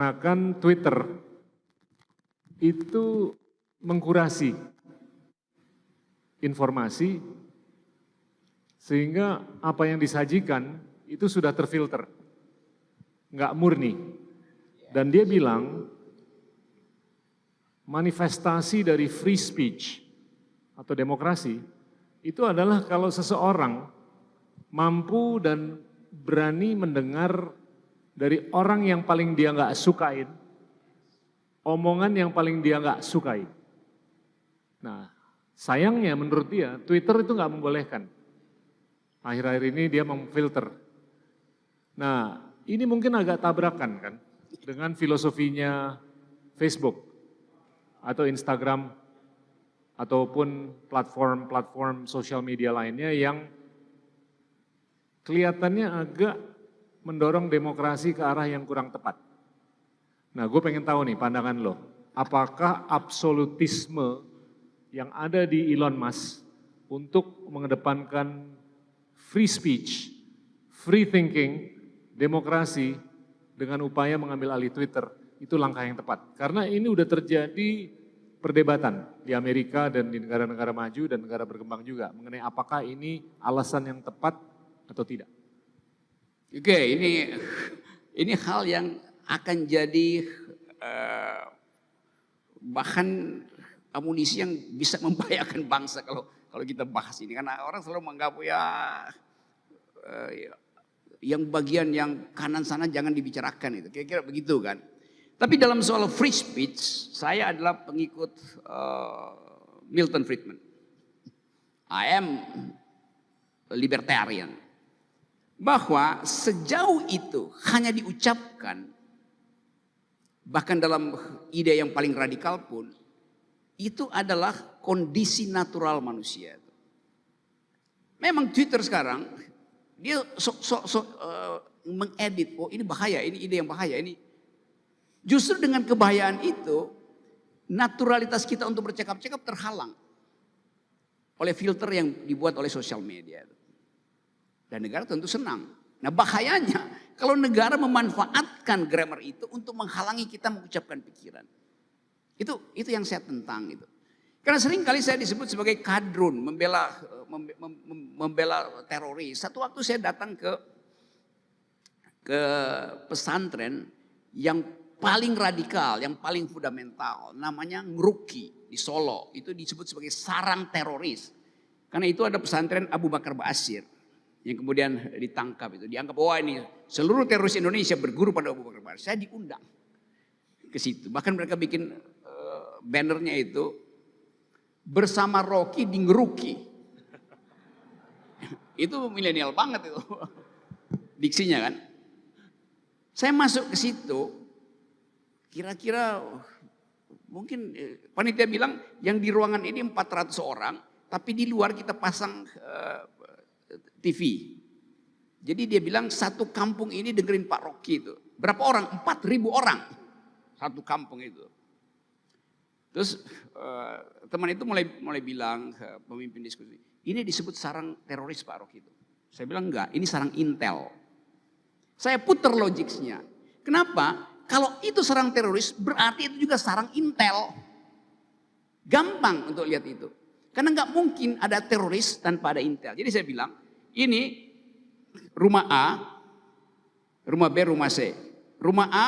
Bahkan Twitter itu mengkurasi informasi sehingga apa yang disajikan itu sudah terfilter, nggak murni. Dan dia bilang manifestasi dari free speech atau demokrasi itu adalah kalau seseorang mampu dan berani mendengar dari orang yang paling dia nggak sukain, omongan yang paling dia nggak sukai. Nah, sayangnya menurut dia Twitter itu nggak membolehkan. Akhir-akhir ini dia memfilter. Nah, ini mungkin agak tabrakan kan dengan filosofinya Facebook atau Instagram ataupun platform-platform sosial media lainnya yang kelihatannya agak mendorong demokrasi ke arah yang kurang tepat. Nah, gue pengen tahu nih pandangan lo, apakah absolutisme yang ada di Elon Musk untuk mengedepankan free speech, free thinking, demokrasi dengan upaya mengambil alih Twitter, itu langkah yang tepat. Karena ini udah terjadi perdebatan di Amerika dan di negara-negara maju dan negara berkembang juga mengenai apakah ini alasan yang tepat atau tidak. Oke, ini hal yang akan jadi bahan amunisi yang bisa membahayakan bangsa kalau kita bahas ini, karena orang selalu menganggap yang bagian yang kanan sana jangan dibicarakan, itu kira-kira begitu kan. Tapi dalam soal free speech, saya adalah pengikut Milton Friedman. I am a libertarian. Bahwa sejauh itu hanya diucapkan, bahkan dalam ide yang paling radikal pun, itu adalah kondisi natural manusia. Memang Twitter sekarang, dia mengedit, oh ini bahaya, ini ide yang bahaya, ini. Justru dengan kebahayaan itu, naturalitas kita untuk bercakap-cakap terhalang oleh filter yang dibuat oleh sosial media. Dan negara tentu senang. Nah bahayanya kalau negara memanfaatkan grammar itu untuk menghalangi kita mengucapkan pikiran. Itu yang saya tentang itu. Karena sering kali saya disebut sebagai kadrun, membela teroris. Satu waktu saya datang ke pesantren yang paling radikal, yang paling fundamental. Namanya Ngruki di Solo. Itu disebut sebagai sarang teroris. Karena itu ada pesantren Abu Bakar Ba'asyir yang kemudian ditangkap itu. Dianggap, wah ini seluruh teroris Indonesia berguru pada Abu Bakar Ba'asyir. Saya diundang ke situ. Bahkan mereka bikin bannernya itu, bersama Rocky di Ngruki. Itu milenial banget itu. Diksinya kan. Saya masuk ke situ, kira-kira mungkin panitia bilang yang di ruangan ini 400 orang, tapi di luar kita pasang TV. Jadi dia bilang satu kampung ini dengerin Pak Rocky itu. Berapa orang? 4.000 orang. Satu kampung itu. Terus teman itu mulai bilang, pemimpin diskusi, ini disebut sarang teroris Pak Rocky itu. Saya bilang enggak, ini sarang intel. Saya putar logiknya. Kenapa? Kalau itu sarang teroris berarti itu juga sarang intel. Gampang untuk lihat itu. Karena nggak mungkin ada teroris tanpa ada intel. Jadi saya bilang, ini rumah A, rumah B, rumah C. Rumah A